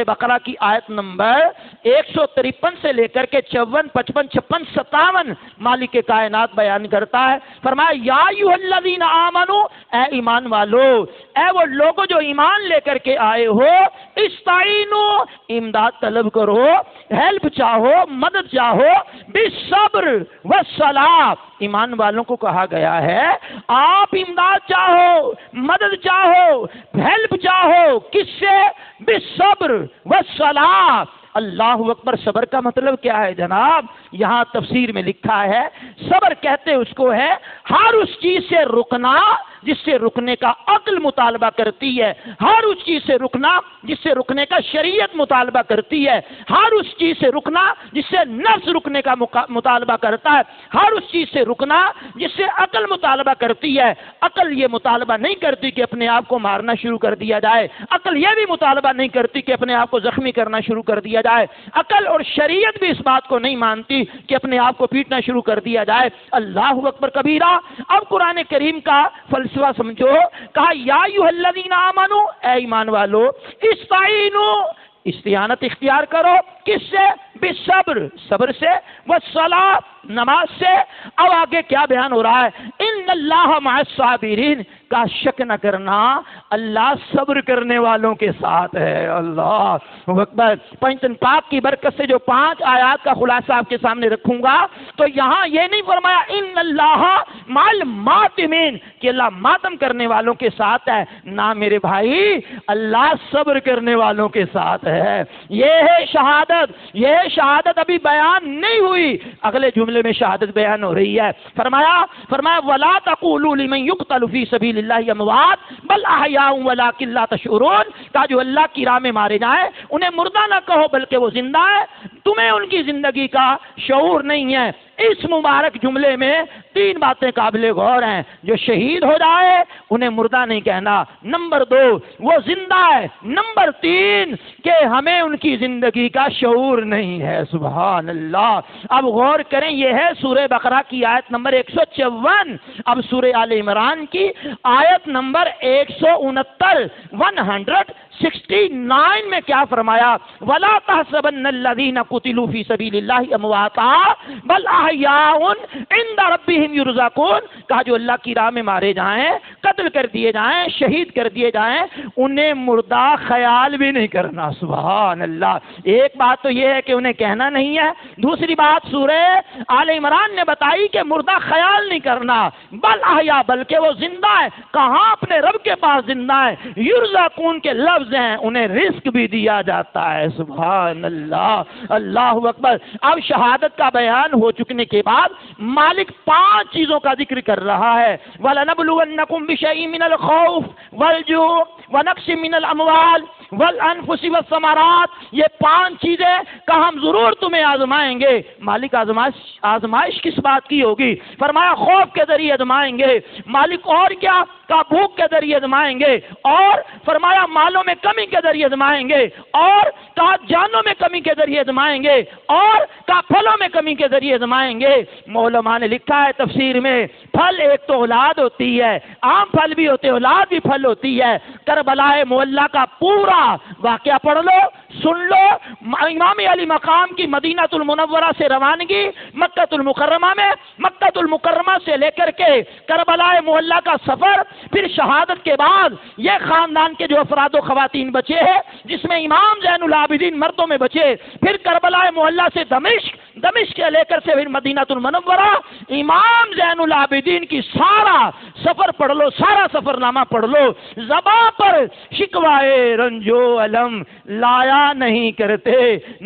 بقرہ کی آیت نمبر 153 سے لے کر کے 54، 55، 56، 57 مالک کائنات بیان کرتا ہے. فرمایا یا ایھا الذین آمنو، اے ایمان والو، اے وہ لوگوں جو ایمان لے کر کے آئے ہو، استعینو، امداد طلب کرو، ہیلپ چاہو، مدد چاہو، بالصبر والصلاۃ. ایمان والوں کو کہا گیا ہے آپ امداد چاہو، مدد چاہو، ہیلپ چاہو، کس سے؟ بالصبر والصلاۃ. اللہ اکبر. صبر کا مطلب کیا ہے جناب؟ یہاں تفسیر میں لکھا ہے صبر کہتے اس کو ہے ہر اس چیز سے رکنا جس سے رکنے کا عقل مطالبہ کرتی ہے، ہر اس چیز سے رکنا جس سے رکنے کا شریعت مطالبہ کرتی ہے، ہر اس چیز سے رکنا جس سے نفس رکنے کا مطالبہ کرتا ہے، ہر اس چیز سے رکنا جس سے عقل مطالبہ کرتی ہے. عقل یہ مطالبہ نہیں کرتی کہ اپنے آپ کو مارنا شروع کر دیا جائے، عقل یہ بھی مطالبہ نہیں کرتی کہ اپنے آپ کو زخمی کرنا شروع کر دیا جائے، عقل اور شریعت بھی اس بات کو نہیں مانتی کہ اپنے آپ کو پیٹنا شروع کر دیا جائے. اللہ اکبر کبیرہ. اب قرآن کریم کا فلسفہ سمجھو. کہا یا ایھا الذین آمنو، اے ایمان والو، استعینو، استعانت اختیار کرو، کس سے؟ بالصبر، صبر سے، والصلاۃ، نماز سے. اب آگے کیا بیان ہو رہا ہے؟ ان اللہ مع الصابرین، کا شک نہ کرنا اللہ صبر کرنے والوں کے ساتھ ہے. اللہ اکبر. پنجتن پاک کی برکت سے جو 5 آیات کا خلاصہ آپ کے سامنے رکھوں گا تو یہاں یہ نہیں فرمایا ان اللہ مع الماتمین کہ اللہ ماتم کرنے والوں کے ساتھ ہے. نہ میرے بھائی، اللہ صبر کرنے والوں کے ساتھ ہے. یہ ہے شہادت. یہ شہادت ابھی بیان نہیں ہوئی، اگلے جملے میں شہادت بیان ہو رہی ہے. فرمایا ولا تقولوا لمن يقتل في سبيل اللہ اموات بل احیاء ولکن لا تشعرون. کہ جو اللہ کی راہ میں مارے جائیں انہیں مردہ نہ کہو بلکہ وہ زندہ ہے، تمہیں ان کی زندگی کا شعور نہیں ہے. اس مبارک جملے میں 3 باتیں قابل غور ہیں. جو شہید ہو جائے انہیں مردہ نہیں کہنا. نمبر 2 وہ زندہ ہے. نمبر 3 کہ ہمیں ان کی زندگی کا شعور نہیں ہے. سبحان اللہ. اب غور کریں، یہ ہے سورہ بقرہ کی آیت نمبر 154. اب سورہ آل عمران کی آیت نمبر 169 169 میں کیا فرمایا؟ وَلَا تَحْسَبَنَّ الَّذِينَ قُتِلُوا فِي سَبِيلِ اللَّهِ أَمْوَاتًا بَلْ أَحْيَاءٌ عِندَ رَبِّهِمْ يُرْزَقُونَ. کہا جو اللہ کی راہ میں مارے جائیں، قتل کر دیے جائیں، شہید کر دیے جائیں، انہیں مردہ خیال بھی نہیں کرنا. سبحان اللہ. ایک بات تو یہ ہے کہ انہیں کہنا نہیں ہے. دوسری بات سورہ آل عمران نے بتائی کہ مردہ خیال نہیں کرنا. بل احیا، بلکہ وہ زندہ ہے. کہاں؟ اپنے رب کے پاس زندہ ہے. یرزقون کے لفظ ہیں، انہیں رزق بھی دیا جاتا ہے. سبحان اللہ. اللہ اکبر. اب شہادت کا بیان ہو چکنے کے بعد مالک 5 چیزوں کا ذکر کر رہا ہے. وَلَنَبْلُوَنَّكُمْ بِشَيْءٍ مِّنَ الْخَوْفِ وَالْجُوعِ وَنَقْصٍ مِّنَ الْأَمْوَالِ وَالْأَنفُسِ وَالثَّمَرَاتِ. یہ 5 چیزیں کہ ہم ضرور تمہیں آزمائیں گے. مالک آزمائش کس بات کی ہوگی؟ فرمایا خوف کے ذریعے آزمائیں گے. مالک اور کیا؟ کا بھوک کے ذریعے آزمائیں گے. اور فرمایا مالوں میں کمی کے ذریعے آزمائیں گے. اور کہا جانوں میں کمی کے ذریعے آزمائیں گے. اور کہا پھلوں میں کمی کے ذریعے آزمائیں گے. علماء نے لکھا ہے تفسیر میں، پھل ایک تو اولاد ہوتی ہے، عام پھل بھی ہوتے، اولاد بھی پھل ہوتی ہے. کربلا معلیٰ کا پورا واقعہ پڑھ لو، سن لو. امام علی مقام کی مدینہ المنورہ سے روانگی مکہ المکرمہ میں، مکہ المکرمہ سے لے کر کے کربلا معلیٰ کا سفر، پھر شہادت کے بعد یہ خاندان کے جو افراد و خواتین بچے ہیں جس میں امام زین العابدین مردوں میں بچے، پھر کربلا معلیٰ سے دمشق سے لے کر سے پھر مدینہ المنورہ، امام زین العابدین کی سارا سفر پڑھ لو، سارا سفر نامہ پڑھ لو. زباں پر شکوائے رنجو علم لایا نہیں کرتے،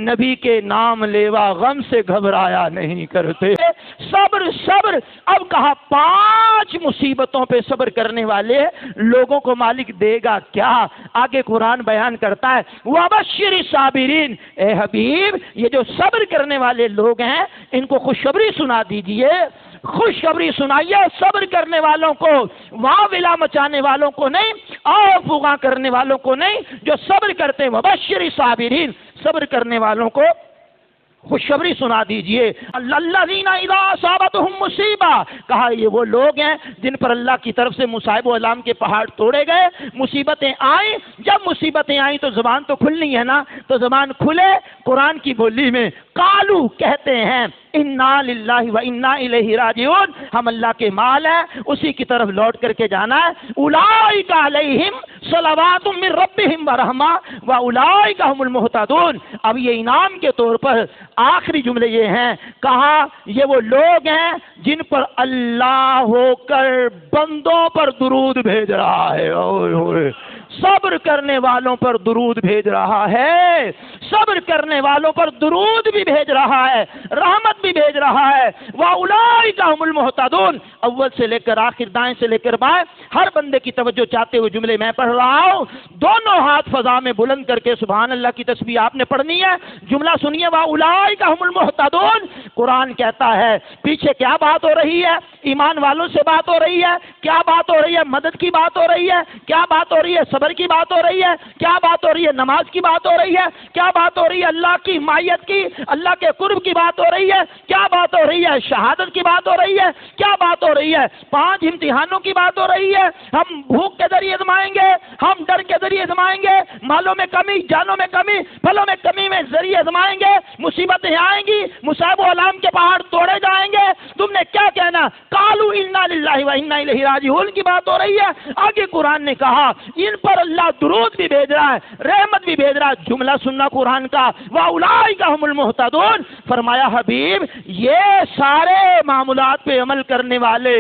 نبی کے نام لیوا غم سے گھبرایا نہیں کرتے. صبر صبر. اب کہا 5 مصیبتوں پہ صبر کرنے والے لوگوں کو مالک دے گا کیا؟ آگے قرآن بیان کرتا ہے وَبَشِّرِ الصَّابِرِينَ. اے حبیب، یہ جو صبر کرنے والے لوگ ہیں ان کو خوشخبری سنا دیجئے. خوشخبری سنائیے صبر کرنے والوں کو، واہ ولا مچانے والوں کو نہیں، اور فغاں کرنے والوں کو نہیں، جو صبر کرتے ہیں. وَبَشِّرِ الصَّابِرِينَ. صبر کرنے والوں کو خوشخبری سنا دیجئے. الذین اذا اصابتہم مصیبہ، کہا یہ وہ لوگ ہیں جن پر اللہ کی طرف سے مصائب و الام کے پہاڑ توڑے گئے، مصیبتیں آئیں. جب مصیبتیں آئیں تو زبان تو کھلنی ہے نا، تو زبان کھلے قرآن کی بولی میں. قالو، کہتے ہیں انا للہ و انا الیہ راجعون، ہم اللہ کے مال ہیں، اسی کی طرف لوٹ کر کے جانا ہے. اولئک علیہم صلوات من ربہم ورحمہ واولئک هم المہتدون. اب یہ انعام کے طور پر آخری جملے یہ ہیں، کہا یہ وہ لوگ ہیں جن پر اللہ ہو کر بندوں پر درود بھیج رہا ہے. اوئے ہوئے، صبر کرنے والوں پر درود بھیج رہا ہے، صبر کرنے والوں پر درود بھی بھیج رہا ہے، رحمت بھی بھیج رہا ہے. وَأُولَئِكَ هُمُ الْمُهْتَدُونَ. اول سے لے کر آخر، دائیں سے لے کر بائیں، ہر بندے کی توجہ چاہتے ہوئے جملے میں پڑھ رہا ہوں. دونوں ہاتھ فضا میں بلند کر کے سبحان اللہ کی تسبیح آپ نے پڑھنی ہے. جملہ سنیے، وَأُولَئِكَ هُمُ الْمُهْتَدُونَ. قرآن کہتا ہے پیچھے کیا بات ہو رہی ہے؟ ایمان والوں سے بات ہو رہی ہے. کیا بات ہو رہی ہے؟ مدد کی بات ہو رہی ہے. کیا بات ہو رہی ہے؟ صبر کی بات ہو رہی ہے. کیا بات ہو رہی ہے؟ نماز کی بات ہو رہی ہے. کیا بات ہو رہی ہے؟ اللہ کی حمایت کی، اللہ کے قرب کی بات ہو رہی ہے. کیا بات ہو رہی ہے؟ شہادت کی بات ہو رہی ہے. کیا بات ہو رہی ہے؟ 5 امتحانوں کی بات ہو رہی ہے. ہم بھوک کے ذریعے آزمائیں گے، ہم ڈر کے ذریعے آزمائیں گے، مالوں میں کمی، جانوں میں کمی، پھلوں میں کمی میں ذریعے آزمائیں گے. مصیبتیں آئیں گی، مصائب و الام کے پہاڑ توڑے جائیں گے. تم نے کیا کہنا؟ قالوا انا للہ و انا الیہ راجعون کی بات ہو رہی ہے. آگے قرآن نے کہا ان پر اللہ درود بھی بھیج رہا ہے، رحمت بھی بھیج رہا ہے. جملہ سننا قرآن کا، وَأُولَئِكَ هُمُ الْمُهْتَدُونَ. فرمایا حبیب یہ سارے معاملات پہ عمل کرنے والے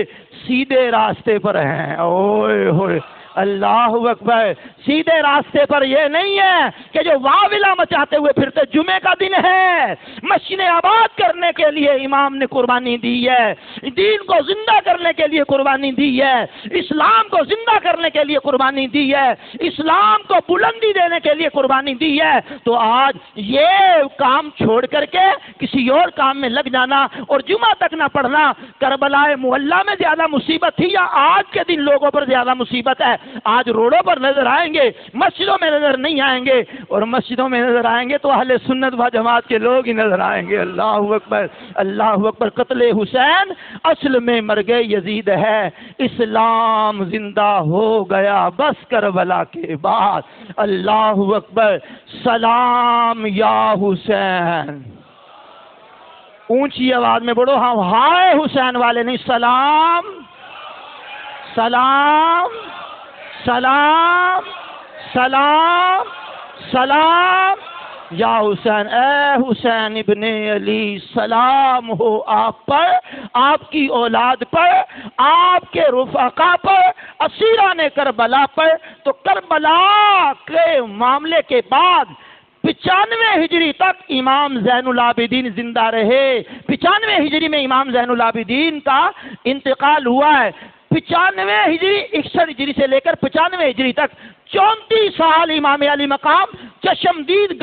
سیدھے راستے پر ہیں. اوئے ہوئے، اللہ اکبر. سیدھے راستے پر یہ نہیں ہے کہ جو واویلا مچاتے ہوئے پھرتے. جمعے کا دن ہے، مسجد آباد کرنے کے لیے امام نے قربانی دی ہے، دین کو زندہ کرنے کے لیے قربانی دی ہے، اسلام کو زندہ کرنے کے لیے قربانی دی ہے، اسلام کو بلندی دینے کے لیے قربانی دی ہے. تو آج یہ کام چھوڑ کر کے کسی اور کام میں لگ جانا اور جمعہ تک نہ پڑھنا، کربلا محلہ میں زیادہ مصیبت تھی یا آج کے دن لوگوں پر زیادہ مصیبت ہے؟ آج روڈوں پر نظر آئیں گے، مسجدوں میں نظر نہیں آئیں گے، اور مسجدوں میں نظر آئیں گے تو اہل سنت و جماعت کے لوگ ہی نظر آئیں گے. اللہ اکبر، اللہ اکبر. قتل حسین اصل میں مرگ یزید ہے، اسلام زندہ ہو گیا بس کربلا کے بعد. اللہ اکبر. سلام یا حسین. اونچی آواز میں بڑھو، ہاں ہائے حسین والے نہیں، سلام سلام سلام سلام سلام یا حسین. اے حسین ابن علی، سلام ہو آپ پر، آپ کی اولاد پر، آپ کے رفقا پر، اسیران کربلا پر. تو کربلا کے معاملے کے بعد 95 ہجری تک امام زین العابدین زندہ رہے. 95 ہجری میں امام زین العابدین کا انتقال ہوا ہے. 95 ہجری 61 ہجری سے لے کر 95 ہجری تک 34 سال امام علی مقام چشمدید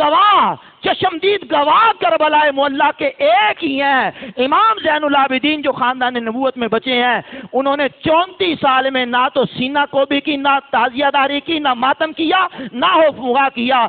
گواہ کربلا معلیٰ کے ایک ہی ہیں. امام زین العابدین جو خاندان نبوت میں بچے ہیں، انہوں نے 34 سال میں نہ تو سینہ کوبی کی، نہ تعزیہ داری کی، نہ ماتم کیا، نہ ہوف مغا کیا.